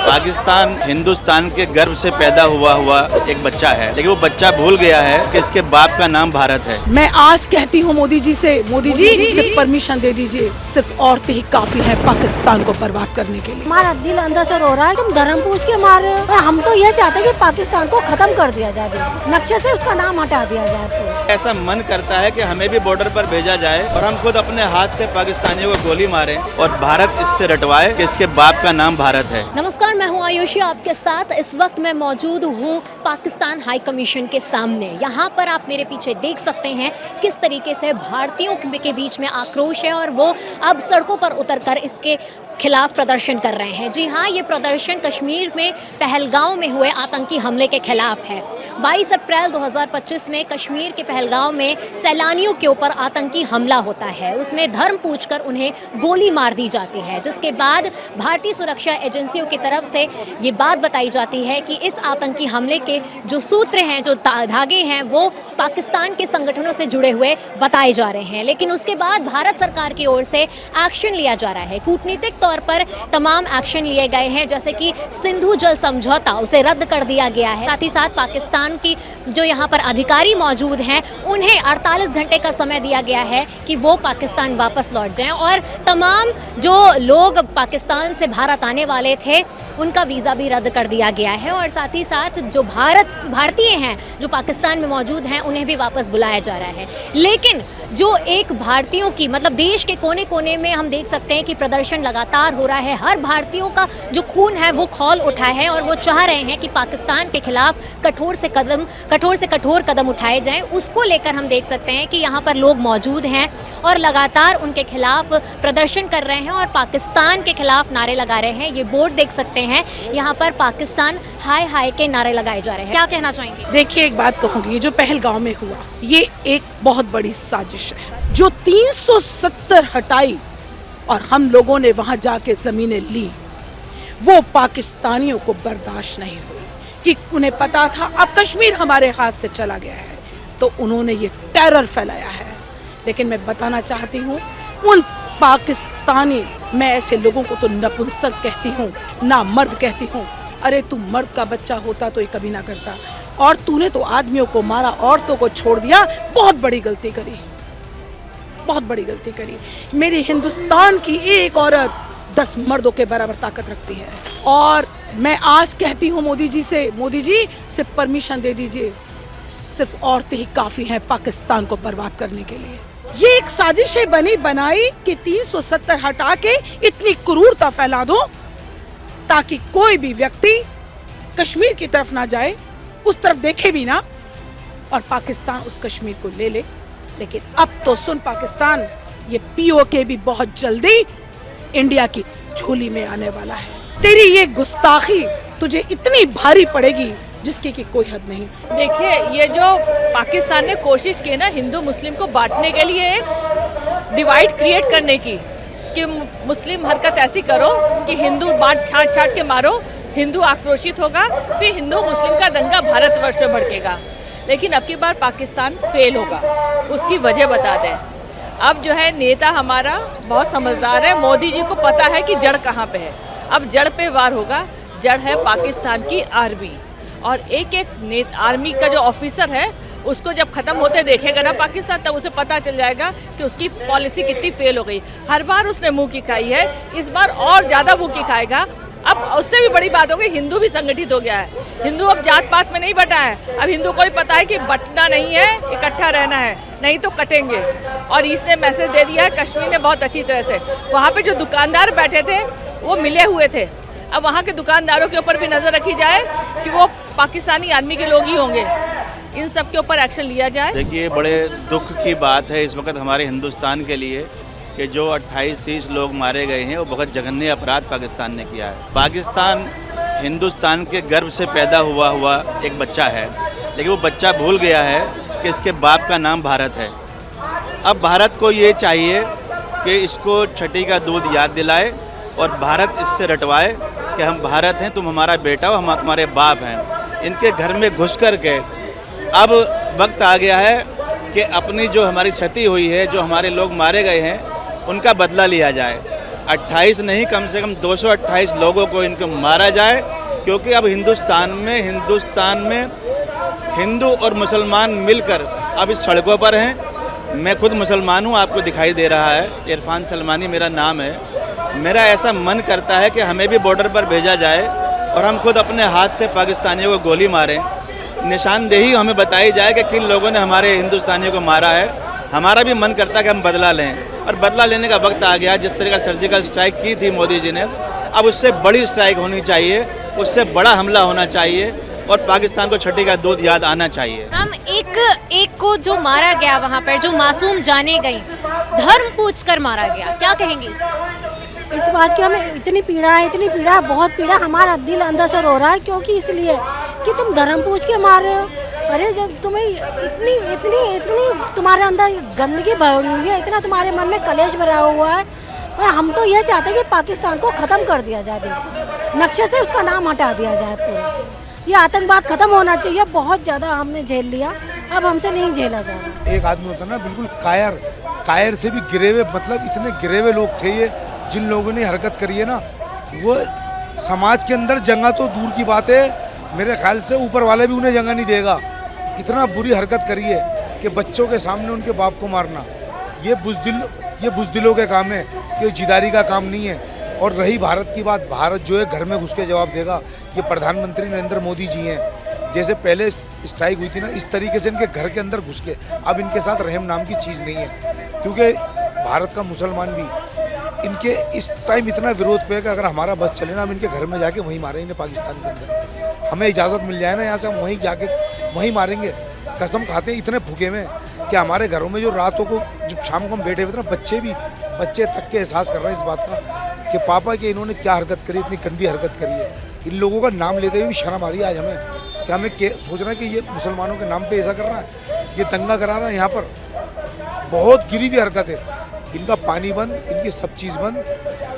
पाकिस्तान हिंदुस्तान के गर्भ से पैदा हुआ एक बच्चा है, लेकिन वो बच्चा भूल गया है कि इसके बाप का नाम भारत है। मैं आज कहती हूँ मोदी जी से, मोदी जी सिर्फ परमिशन दे दीजिए, सिर्फ औरतें ही काफी हैं पाकिस्तान को बर्बाद करने के लिए। हमारा दिल अंदर से रो रहा है, तुम धर्म पूछ के मारे हो। हम तो ये चाहते हैं कि पाकिस्तान को खत्म कर दिया जाए, नक्शे से उसका नाम हटा दिया जाए। ऐसा मन करता है कि हमें भी बॉर्डर पर भेजा जाए और हम खुद अपने हाथ से पाकिस्तानियों को गोली मारें और भारत इससे रटवाए कि इसके बाप का नाम भारत है। नमस्कार, मैं हूं आयुषी आपके साथ। इस वक्त मैं मौजूद हूं पाकिस्तान हाई कमीशन के सामने। यहां पर आप मेरे पीछे देख सकते हैं किस तरीके से भारतीयों के बीच में आक्रोश है और वो अब सड़कों पर उतरकर इसके खिलाफ प्रदर्शन कर रहे हैं। जी हाँ, ये प्रदर्शन कश्मीर में पहलगांव में हुए आतंकी हमले के खिलाफ है। 22 अप्रैल 2025 में कश्मीर के पहलगांव में सैलानियों के ऊपर आतंकी हमला होता है। उसमें धर्म पूछकर उन्हें गोली मार दी जाती है, जिसके बाद भारतीय सुरक्षा एजेंसियों की तरफ से ये बात बताई जाती है कि इस आतंकी हमले के जो सूत्र हैं, जो धागे हैं, वो पाकिस्तान के संगठनों से जुड़े हुए बताए जा रहे हैं। लेकिन उसके बाद भारत सरकार की ओर से एक्शन लिया जा रहा है। कूटनीतिक तौर पर तमाम एक्शन लिए गए हैं, जैसे कि सिंधु जल समझौता उसे रद्द कर दिया गया है। साथ ही साथ पाकिस्तान की जो यहाँ पर अधिकारी मौजूद हैं, उन्हें 48 घंटे का समय दिया गया है कि वो पाकिस्तान वापस लौट जाएं और तमाम जो लोग पाकिस्तान से भारत आने वाले थे उनका वीज़ा भी रद्द कर दिया गया है। और साथ ही साथ जो भारतीय हैं जो पाकिस्तान में मौजूद हैं, उन्हें भी वापस बुलाया जा रहा है। लेकिन जो एक भारतीयों की मतलब देश के कोने कोने में हम देख सकते हैं कि प्रदर्शन लगातार हो रहा है। हर भारतीयों का जो खून है वो खौल उठा है और वो चाह रहे हैं कि पाकिस्तान के खिलाफ कठोर से कठोर कदम उठाए जाएं। उसको लेकर हम देख सकते हैं कि यहाँ पर लोग मौजूद हैं और लगातार उनके खिलाफ प्रदर्शन कर रहे हैं और पाकिस्तान के खिलाफ नारे लगा रहे हैं। ये बोर्ड देख सकते हैं, यहाँ पर पाकिस्तान हाय हाय के नारे लगाए जा रहे हैं। क्या कहना चाहेंगे? देखिए, एक बात कहूँगी, ये जो पहलगांव में हुआ ये एक बहुत बड़ी साजिश है। जो 370 हटाई और हम लोगों ने वहां जाके जमीनें ली, वो पाकिस्तानियों को बर्दाश्त नहीं हुई कि उन्हें पता था अब कश्मीर हमारे हाथ से चला गया है, तो उन्होंने ये टेरर फैलाया है। लेकिन मैं बताना चाहती हूँ उन पाकिस्तानी, मैं ऐसे लोगों को तो नपुंसक कहती हूँ, ना मर्द कहती हूँ। अरे तू मर्द का बच्चा होता तो ये कभी ना करता, और तूने तो आदमियों को मारा, औरतों को छोड़ दिया। बहुत बड़ी गलती करी, बहुत बड़ी गलती करी। मेरे हिंदुस्तान की एक औरत 10 मर्दों के बराबर ताकत रखती है। और मैं आज कहती हूँ मोदी जी से, मोदी जी सिर्फ परमिशन दे दीजिए, सिर्फ औरतें ही काफी हैं पाकिस्तान को बर्बाद करने के लिए। ये एक साजिश है बनी बनाई कि 370 हटा के इतनी क्रूरता फैला दो ताकि कोई भी व्यक्ति कश्मीर की तरफ ना जाए, उस तरफ देखे भी ना, और पाकिस्तान उस कश्मीर को ले ले। लेकिन अब तो सुन पाकिस्तान, ये पीओके भी बहुत जल्दी इंडिया की झोली में आने वाला है। तेरी ये गुस्ताखी तुझे इतनी भारी पड़ेगी जिसकी की कोई हद नहीं। देखिए, ये जो पाकिस्तान ने कोशिश की ना हिंदू मुस्लिम को बांटने के लिए, एक डिवाइड क्रिएट करने की, कि मुस्लिम हरकत ऐसी करो कि हिंदू बांट छाट के मारो, हिंदू आक्रोशित होगा, फिर हिंदू मुस्लिम का दंगा भारतवर्ष में भड़केगा। लेकिन अब की बार पाकिस्तान फेल होगा। उसकी वजह बता दें। अब जो है नेता हमारा बहुत समझदार है, मोदी जी को पता है कि जड़ कहाँ पे है। अब जड़ पे वार होगा। जड़ है पाकिस्तान की आर्मी, और एक आर्मी का जो ऑफिसर है उसको जब खत्म होते देखेगा ना पाकिस्तान, तब उसे पता चल जाएगा कि उसकी पॉलिसी कितनी फेल हो गई। हर बार उसने मुंह की खाई है, इस बार और ज़्यादा मुंह की खाएगा। अब उससे भी बड़ी बात हो गई, हिंदू भी संगठित हो गया है। हिंदू अब जात पात में नहीं बटा है। अब हिंदू को भी पता है कि बटना नहीं है, इकट्ठा रहना है, नहीं तो कटेंगे। और इसने मैसेज दे दिया है कश्मीर ने बहुत अच्छी तरह से। वहाँ पे जो दुकानदार बैठे थे वो मिले हुए थे। अब वहाँ के दुकानदारों के ऊपर भी नज़र रखी जाए कि वो पाकिस्तानी आर्मी के लोग ही होंगे। इन सब के ऊपर एक्शन लिया जाए। देखिए, बड़े दुख की बात है इस वक्त हमारे हिंदुस्तान के लिए कि जो 28-30 लोग मारे गए हैं वो बहुत जघन्य अपराध पाकिस्तान ने किया है। पाकिस्तान हिंदुस्तान के गर्भ से पैदा हुआ एक बच्चा है, लेकिन वो बच्चा भूल गया है कि इसके बाप का नाम भारत है। अब भारत को ये चाहिए कि इसको छठी का दूध याद दिलाए और भारत इससे रटवाए कि हम भारत हैं, तुम हमारा बेटा हो, हम तुम्हारे बाप हैं। इनके घर में घुस कर के अब वक्त आ गया है कि अपनी जो हमारी क्षति हुई है, जो हमारे लोग मारे गए हैं, उनका बदला लिया जाए। 28 नहीं, कम से कम 228 लोगों को इनको मारा जाए, क्योंकि अब हिंदुस्तान में हिंदू और मुसलमान मिलकर अब इस सड़कों पर हैं। मैं खुद मुसलमान हूँ, आपको दिखाई दे रहा है, इरफान सलमानी मेरा नाम है। मेरा ऐसा मन करता है कि हमें भी बॉर्डर पर भेजा जाए और हम खुद अपने हाथ से पाकिस्तानियों को गोली मारें, निशानदेही हमें बताई जाए कि किन लोगों ने हमारे हिंदुस्तानियों को मारा है। हमारा भी मन करता है कि हम बदला लें, और बदला लेने का वक्त आ गया। जिस तरह का सर्जिकल स्ट्राइक की थी मोदी जी ने, अब उससे बड़ी स्ट्राइक होनी चाहिए, उससे बड़ा हमला होना चाहिए, और पाकिस्तान को छठी का दूध याद आना चाहिए। हम एक को जो मारा गया वहाँ पर, जो मासूम जाने गई, धर्म पूछकर मारा गया, क्या कहेंगे इस बात की? हमें इतनी पीड़ा है, बहुत पीड़ा। हमारा दिल अंदर से रो रहा है, क्योंकि इसलिए कि तुम धर्म पूछ के मार रहे हो। अरे जब तुम्हें इतनी तुम्हारे अंदर गंदगी भरी हुई है, इतना तुम्हारे मन में कलेश भरा हुआ है, हम तो ये चाहते हैं कि पाकिस्तान को ख़त्म कर दिया जाए, बिल्कुल नक्शे से उसका नाम हटा दिया जाए पूरा। ये आतंकवाद खत्म होना चाहिए। बहुत ज़्यादा हमने झेल लिया, अब हमसे नहीं झेला जा रहा। एक आदमी होता ना बिल्कुल कायर से भी गिरे हुए, मतलब इतने गिरे हुए लोग थे ये, जिन लोगों ने हरकत करी है ना, वो समाज के अंदर जगह तो दूर की बात है, मेरे ख्याल से ऊपर वाले भी उन्हें जगह नहीं देगा। इतना बुरी हरकत करी है कि बच्चों के सामने उनके बाप को मारना, ये बुज़दिलों के काम है, कि जिदारी का काम नहीं है। और रही भारत की बात, भारत जो है घर में घुस के जवाब देगा। ये प्रधानमंत्री नरेंद्र मोदी जी हैं, जैसे पहले स्ट्राइक हुई थी ना, इस तरीके से इनके घर के अंदर घुस के, अब इनके साथ रहम नाम की चीज़ नहीं है, क्योंकि भारत का मुसलमान भी इनके इस टाइम इतना विरोध पे है कि अगर हमारा बस चले ना, हम इनके घर में जाके वहीं मारेंगे, पाकिस्तान के अंदर हमें इजाज़त मिल जाए ना यहाँ से, हम वहीं जाके वहीं मारेंगे। कसम खाते हैं इतने भूखे में कि हमारे घरों में जो रातों को जब शाम को हम बैठे हुए थे ना, बच्चे तक के एहसास कर रहे हैं इस बात का कि पापा के इन्होंने क्या हरकत करी, इतनी गंदी हरकत करी है। इन लोगों का नाम लेते हुए भी शर्म आ रही है आज हमें, कि हमें सोच रहे हैं कि ये मुसलमानों के नाम पे ऐसा कर रहा है, ये दंगा करा रहा है। यहाँ पर बहुत गिरी हुई हरकत है। इनका पानी बंद, इनकी सब चीज़ बंद,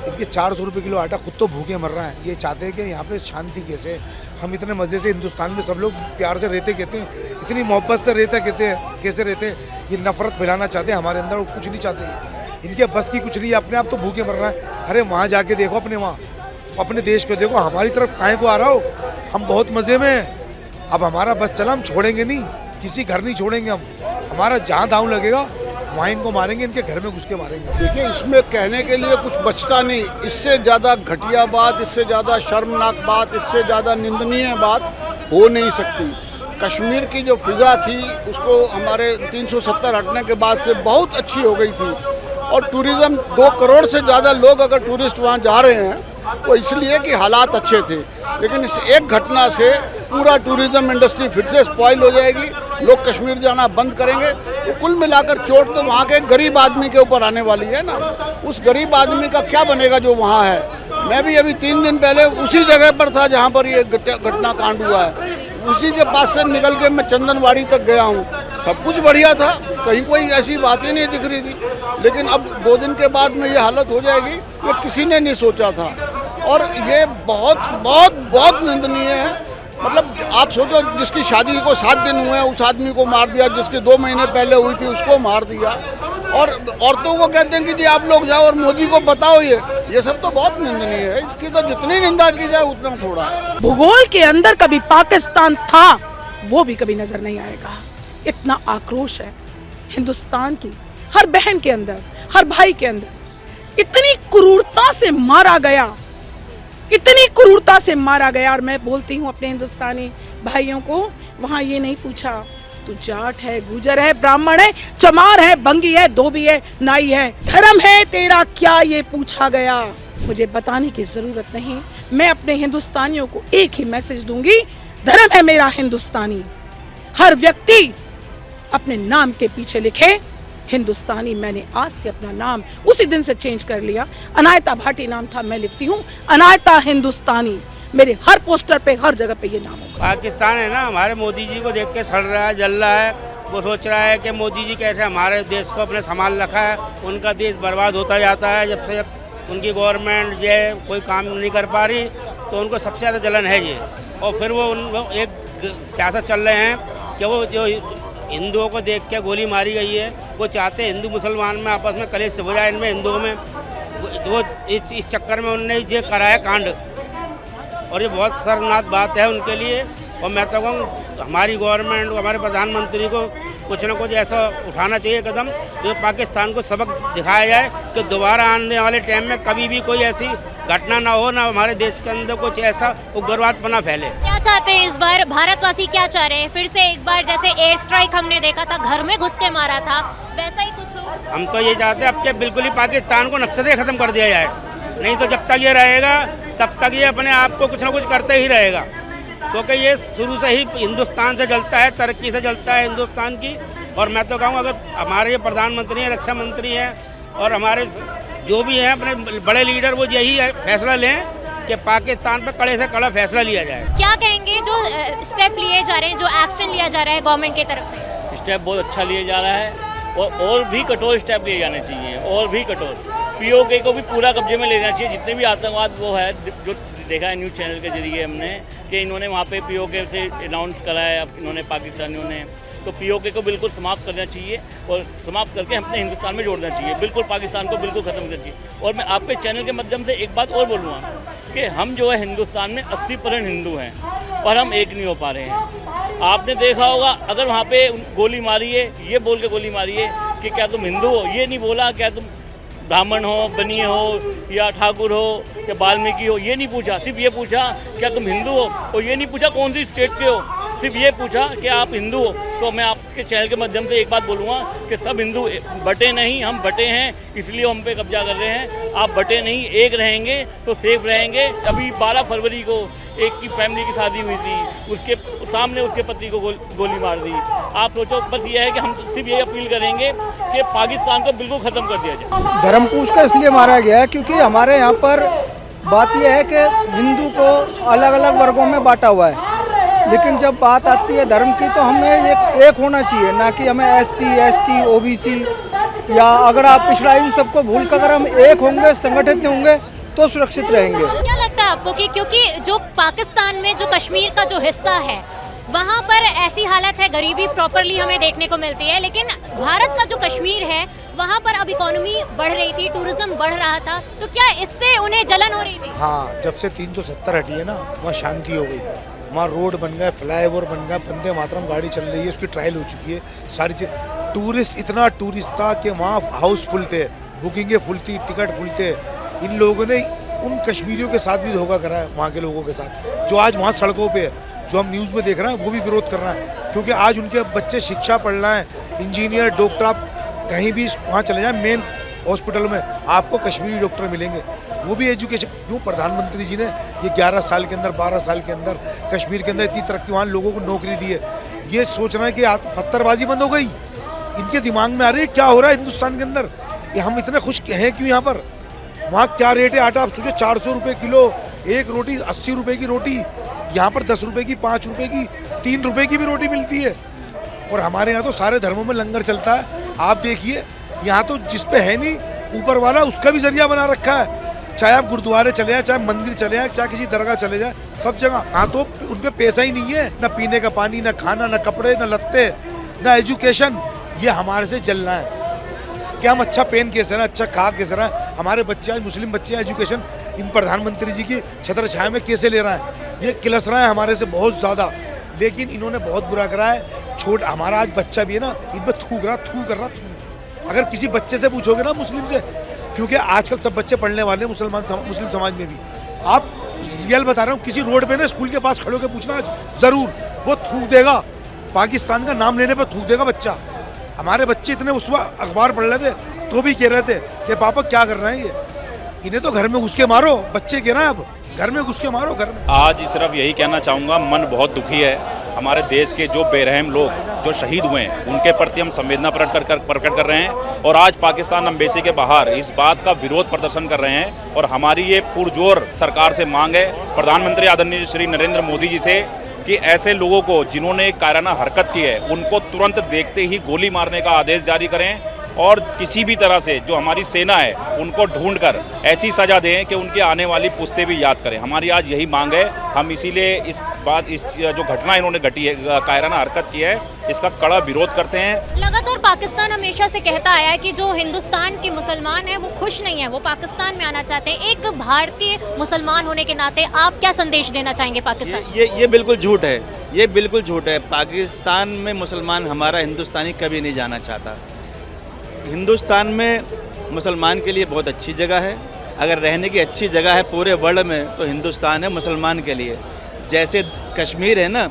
इनके 400 रुपये किलो आटा, खुद तो भूखे मर रहा है। ये चाहते हैं कि यहाँ पे शांति कैसे, हम इतने मज़े से हिंदुस्तान में सब लोग प्यार से रहते कहते हैं, इतनी मोहब्बत से रहते कहते हैं, कैसे रहते हैं। ये नफ़रत फैलाना चाहते हैं हमारे अंदर, और कुछ नहीं चाहते हैं। इनके बस की कुछ नहीं है, अपने आप तो भूखे मर रहा है। अरे वहाँ जाके देखो, अपने देश को देखो, हमारी तरफ काहे को आ रहा हो, हम बहुत मज़े में हैं। अब हमारा बस चला, हम छोड़ेंगे नहीं, किसी घर नहीं छोड़ेंगे हम, हमारा जहाँ दांव लगेगा वहाँ इनको मारेंगे, इनके घर में घुस के मारेंगे। देखिए, इसमें कहने के लिए कुछ बचता नहीं। इससे ज़्यादा घटिया बात, इससे ज़्यादा शर्मनाक बात, इससे ज़्यादा निंदनीय बात हो नहीं सकती। कश्मीर की जो फ़िज़ा थी, उसको हमारे 370 हटने के बाद से बहुत अच्छी हो गई थी, और टूरिज़्म 2 करोड़ से ज़्यादा लोग अगर टूरिस्ट वहाँ जा रहे हैं, वो इसलिए कि हालात अच्छे थे। लेकिन इस एक घटना से पूरा टूरिज़्म इंडस्ट्री फिर से स्पॉइल हो जाएगी, लोग कश्मीर जाना बंद करेंगे। तो कुल मिलाकर चोट तो वहाँ के गरीब आदमी के ऊपर आने वाली है ना। उस गरीब आदमी का क्या बनेगा जो वहाँ है। मैं भी अभी 3 दिन पहले उसी जगह पर था जहाँ पर ये घटना कांड हुआ है, उसी के पास से निकल के मैं चंदनवाड़ी तक गया हूँ। सब कुछ बढ़िया था, कहीं कोई ऐसी बात ही नहीं दिख रही थी, लेकिन अब 2 दिन के बाद में ये हालत हो जाएगी, ये किसी ने नहीं सोचा था। और ये बहुत बहुत बहुत निंदनीय है। मतलब आप सोचो, जिसकी शादी को 7 दिन हुए हैं उस आदमी को मार दिया, जिसके 2 महीने पहले हुई थी उसको मार दिया, और औरतों को कहते हैं कि जी आप लोग जाओ और मोदी को बताओ। ये सब तो बहुत निंदनीय है। इसकी तो जितनी निंदा की जाए उतना थोड़ा है। भूगोल के अंदर कभी पाकिस्तान था, वो भी कभी नजर नहीं आएगा। इतना आक्रोश है हिंदुस्तान की हर बहन के अंदर, हर भाई के अंदर। इतनी क्रूरता से मारा गया, इतनी क्रूरता से मारा गया। और मैं बोलती हूँ अपने हिंदुस्तानी भाइयों को, वहाँ ये नहीं पूछा तू जाट है, गुजर है, ब्राह्मण है, चमार है, बंगी है, धोबी है, नाई है, धर्म है तेरा क्या, ये पूछा गया। मुझे बताने की जरूरत नहीं। मैं अपने हिंदुस्तानियों को एक ही मैसेज दूंगी, धर्म है मेरा हिंदुस्तानी। हर व्यक्ति अपने नाम के पीछे लिखे हिंदुस्तानी। मैंने आज से अपना नाम उसी दिन से चेंज कर लिया। अनायता भाटी नाम था, मैं लिखती हूँ अनायता हिंदुस्तानी। मेरे हर पोस्टर पे, हर जगह पे ये नाम होगा। पाकिस्तान है ना, हमारे मोदी जी को देख के सड़ रहा है, जल रहा है। वो सोच रहा है कि मोदी जी कैसे हमारे देश को अपने संभाल रखा है, उनका देश बर्बाद होता जाता है। जब से उनकी गवर्नमेंट ये कोई काम नहीं कर पा रही, तो उनको सबसे ज़्यादा जलन है ये। और फिर वो एक सियासत चल रहे हैं कि वो जो हिंदुओं को देख के गोली मारी गई है, वो चाहते हैं हिंदू मुसलमान में आपस में कलेश हो जाए, इनमें हिंदुओं में जो इस चक्कर में उन्होंने ये कराया कांड, और ये बहुत शर्मनाक बात है उनके लिए। और मैं तो कहूँ हमारी गवर्नमेंट को, हमारे प्रधानमंत्री को कुछ ना कुछ ऐसा उठाना चाहिए कदम जो पाकिस्तान को सबक दिखाया जाए कि दोबारा आने वाले टाइम में कभी भी कोई ऐसी घटना ना हो, ना हमारे देश के अंदर कुछ ऐसा उग्रवादपना फैले। क्या चाहते हैं इस बार भारतवासी, क्या चाह रहे हैं? फिर से एक बार जैसे एयर स्ट्राइक हमने देखा था, घर में घुस के मारा था, वैसा ही कुछ हो? हम तो ये चाहते हैं अब के बिल्कुल ही पाकिस्तान को नक्सली खत्म कर दिया जाए, नहीं तो जब तक ये रहेगा तब तक ये अपने आप को कुछ ना कुछ करते ही रहेगा, क्योंकि ये शुरू से ही हिंदुस्तान से जलता है, तरक्की से जलता है हिंदुस्तान की। और मैं तो कहूँ अगर हमारे प्रधानमंत्री हैं, रक्षा मंत्री हैं और हमारे जो भी हैं अपने बड़े लीडर, वो यही फैसला लें कि पाकिस्तान पर कड़े से कड़ा फैसला लिया जाए। क्या कहेंगे जो स्टेप लिए जा रहे हैं, जो एक्शन लिया जा रहा है गवर्नमेंट की तरफ से? स्टेप बहुत अच्छा लिया जा रहा है और भी कठोर स्टेप लिए जाने चाहिए, और भी कठोर। पीओके को भी पूरा कब्जे में लेना चाहिए, जितने भी आतंकवाद वो है, जो देखा है न्यूज़ चैनल के जरिए हमने कि इन्होंने वहाँ पे पीओके से अनाउंस करा है, अब इन्होंने पाकिस्तानियों ने, तो पीओके को बिल्कुल समाप्त करना चाहिए और समाप्त करके अपने हिंदुस्तान में जोड़ना चाहिए, बिल्कुल पाकिस्तान को बिल्कुल ख़त्म करना चाहिए। और मैं आपके चैनल के माध्यम से एक बात और बोलूँगा कि हम जो है हिंदुस्तान में 80% हिंदू हैं, पर हम एक नहीं हो पा रहे हैं। आपने देखा होगा अगर वहाँ पे गोली मारी है, ये बोल के गोली मारी है कि क्या तुम हिंदू हो, ये नहीं बोला क्या तुम ब्राह्मण हो, बनिए हो, या ठाकुर हो, या वाल्मीकि हो, ये नहीं पूछा। सिर्फ ये पूछा क्या तुम हिंदू हो, और ये नहीं पूछा कौन सी स्टेट के हो, सिर्फ ये पूछा कि आप हिंदू हो। तो मैं आपके चैनल के माध्यम से एक बात बोलूँगा कि सब हिंदू बटे नहीं, हम बटे हैं, इसलिए हम पे कब्जा कर रहे हैं। आप बटे नहीं, एक रहेंगे तो सेफ रहेंगे। अभी 12 फरवरी को एक की फैमिली की शादी हुई थी, उसके सामने उसके पति को गोली मार दी। आप सोचो, बस ये है कि हम सिर्फ ये अपील करेंगे कि पाकिस्तान को बिल्कुल ख़त्म कर दिया जाए। धर्म पूछ कर इसलिए मारा गया है क्योंकि हमारे यहाँ पर बात यह है कि हिंदू को अलग अलग वर्गों में बांटा हुआ है, लेकिन जब बात आती है धर्म की तो हमें एक होना चाहिए, ना कि हमें SC, ST, OBC या अगर आप पिछड़ा, इन सबको भूल कर अगर हम एक होंगे, संगठित होंगे तो सुरक्षित रहेंगे। क्या लगता है आपको कि क्योंकि जो पाकिस्तान में जो कश्मीर का जो हिस्सा है वहाँ पर ऐसी हालत है, गरीबी प्रॉपरली हमें देखने को मिलती है, लेकिन भारत का जो कश्मीर है वहाँ पर अब इकोनॉमी बढ़ रही थी, टूरिज्म बढ़ रहा था, तो क्या इससे उन्हें जलन हो रही थी? हाँ, जब से 370 हटी है ना, वहाँ शांति हो गई। वहाँ रोड बन गए, फ्लाईओवर बन गया, वंदे मातरम गाड़ी चल रही है, उसकी ट्रायल हो चुकी है, सारी चीज़। टूरिस्ट इतना टूरिस्ट था कि वहाँ हाउस फुल थे, बुकिंगें फुल थी, टिकट फुल थे। इन लोगों ने उन कश्मीरियों के साथ भी धोखा करा है, वहाँ के लोगों के साथ, जो आज वहाँ सड़कों पे है, जो हम न्यूज़ में देख रहे हैं, वो भी विरोध कर रहा है। क्योंकि आज उनके बच्चे शिक्षा पढ़ रहे हैं, इंजीनियर, डॉक्टर, आप कहीं भी वहाँ चले जाएँ मेन हॉस्पिटल में आपको कश्मीरी डॉक्टर मिलेंगे, वो भी एजुकेशन। जो प्रधानमंत्री जी ने ये 11 साल के अंदर, 12 साल के अंदर कश्मीर के अंदर इतनी तरक्की, वहाँ लोगों को नौकरी दी है, ये सोचना है कि पत्थरबाजी बंद हो गई। इनके दिमाग में आ रही है क्या हो रहा है हिंदुस्तान के अंदर, ये हम इतने खुश हैं क्यों यहाँ पर। वहाँ क्या रेट है आटा, आप सोचो 400 रुपये किलो, एक रोटी 80 रुपये की रोटी, यहाँ पर 10 रुपये की, 5 रुपये की, 3 रुपये की भी रोटी मिलती है। और हमारे यहाँ तो सारे धर्मों में लंगर चलता है। आप देखिए यहाँ तो जिस पे है नहीं, ऊपर वाला उसका भी जरिया बना रखा है। चाहे आप गुरुद्वारे चले जाए, चाहे मंदिर चले जाए, चाहे किसी दरगाह चले जाए, सब जगह हाँ तो उन पे पैसा ही नहीं है, ना पीने का पानी, ना खाना, ना कपड़े, ना लत्ते, ना एजुकेशन। ये हमारे से जलना है कि हम अच्छा पेन कैसे रहे, अच्छा खा कैसे रहे। हमारे बच्चे आज मुस्लिम बच्चे एजुकेशन इन प्रधानमंत्री जी की छत्र छाया में कैसे ले रहा है, ये किलस रहा है हमारे से बहुत ज़्यादा। लेकिन इन्होंने बहुत बुरा करा है। छोट हमारा आज बच्चा भी है ना, इन पर थू कर रहा। अगर किसी बच्चे से पूछोगे ना मुस्लिम से, क्योंकि आजकल सब बच्चे पढ़ने वाले हैं मुस्लिम समाज में भी, आप रियल बता रहा हूँ, किसी रोड पे ना स्कूल के पास खड़े होकर पूछना आज ज़रूर, वो थूक देगा, पाकिस्तान का नाम लेने पर थूक देगा बच्चा। हमारे बच्चे इतने उस वक्त अखबार पढ़ रहे थे तो भी कह रहे थे कि पापा क्या कर रहे हैं ये, इन्हें तो घर में घुस के मारो। बच्चे कह रहे हैं अब घर में घुस के मारो घर में। आज सिर्फ यही कहना चाहूँगा, मन बहुत दुखी है। हमारे देश के जो बेरहम लोग जो शहीद हुए हैं उनके प्रति हम संवेदना प्रकट कर रहे हैं और आज पाकिस्तान एम्बेसी के बाहर इस बात का विरोध प्रदर्शन कर रहे हैं। और हमारी ये पुरजोर सरकार से मांग है, प्रधानमंत्री आदरणीय श्री नरेंद्र मोदी जी से, कि ऐसे लोगों को जिन्होंने कायराना हरकत की है उनको तुरंत देखते ही गोली मारने का आदेश जारी करें और किसी भी तरह से जो हमारी सेना है उनको ढूंढकर ऐसी सज़ा दें कि उनके आने वाली पुश्तें भी याद करें। हमारी आज यही मांग है। हम इसीलिए इस जो घटना इन्होंने घटी है, कायराना हरकत की है, इसका कड़ा विरोध करते हैं। लगातार पाकिस्तान हमेशा से कहता आया है कि जो हिंदुस्तान के मुसलमान हैं वो खुश नहीं है, वो पाकिस्तान में आना चाहते हैं। एक भारतीय मुसलमान होने के नाते आप क्या संदेश देना चाहेंगे पाकिस्तान? ये बिल्कुल झूठ है, ये बिल्कुल झूठ है। पाकिस्तान में मुसलमान हमारा हिंदुस्तानी कभी नहीं जाना चाहता। हिंदुस्तान में मुसलमान के लिए बहुत अच्छी जगह है। अगर रहने की अच्छी जगह है पूरे वर्ल्ड में तो हिंदुस्तान है मुसलमान के लिए। जैसे कश्मीर है ना,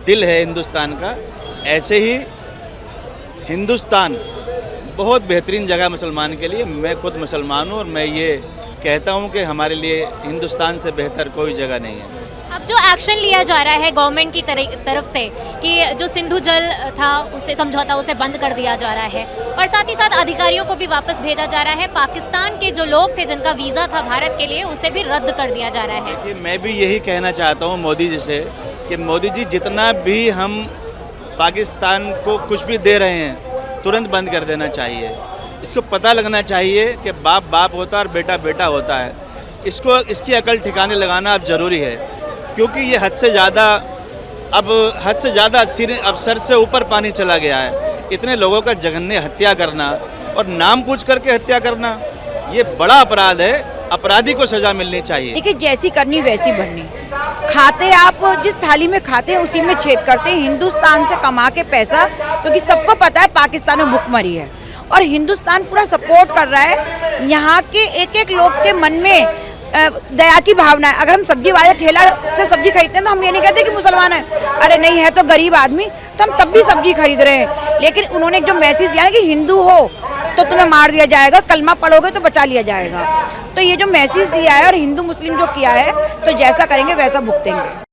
दिल है हिंदुस्तान का, ऐसे ही हिंदुस्तान बहुत बेहतरीन जगह मुसलमान के लिए। मैं खुद मुसलमान हूँ और मैं ये कहता हूँ कि हमारे लिए हिंदुस्तान से बेहतर कोई जगह नहीं है। अब जो एक्शन लिया जा रहा है गवर्नमेंट की तरफ से कि जो सिंधु जल था उसे समझौता उसे बंद कर दिया जा रहा है और साथ ही साथ अधिकारियों को भी वापस भेजा जा रहा है। पाकिस्तान के जो लोग थे जिनका वीज़ा था भारत के लिए उसे भी रद्द कर दिया जा रहा है। मैं भी यही कहना चाहता हूँ मोदी जी से कि मोदी जी जितना भी हम पाकिस्तान को कुछ भी दे रहे हैं तुरंत बंद कर देना चाहिए। इसको पता लगना चाहिए कि बाप बाप होता है और बेटा बेटा होता है। इसकी अकल ठिकाने लगाना अब ज़रूरी है, क्योंकि ये हद से ज़्यादा अब सर से ऊपर पानी चला गया है। इतने लोगों का जघन्य हत्या करना और नाम पूछ करके हत्या करना ये बड़ा अपराध है। अपराधी को सज़ा मिलनी चाहिए। देखिए, जैसी करनी वैसी भरनी। खाते आप जिस थाली में खाते हैं उसी में छेद करते हैं। हिंदुस्तान से कमा के पैसा, क्योंकि सबको पता है पाकिस्तान में भुखमरी है और हिंदुस्तान पूरा सपोर्ट कर रहा है। यहाँ के एक एक लोग के मन में दया की भावना है। अगर हम सब्जी वाले ठेला से सब्जी खरीदते हैं तो हम ये नहीं कहते कि मुसलमान है, अरे नहीं है तो गरीब आदमी, तो हम तब भी सब्जी खरीद रहे हैं। लेकिन उन्होंने जो मैसेज दिया है कि हिंदू हो तो तुम्हें मार दिया जाएगा, कलमा पढ़ोगे तो बचा लिया जाएगा, तो ये जो मैसेज दिया है और हिंदू मुस्लिम जो किया है तो जैसा करेंगे वैसा भुगतेंगे।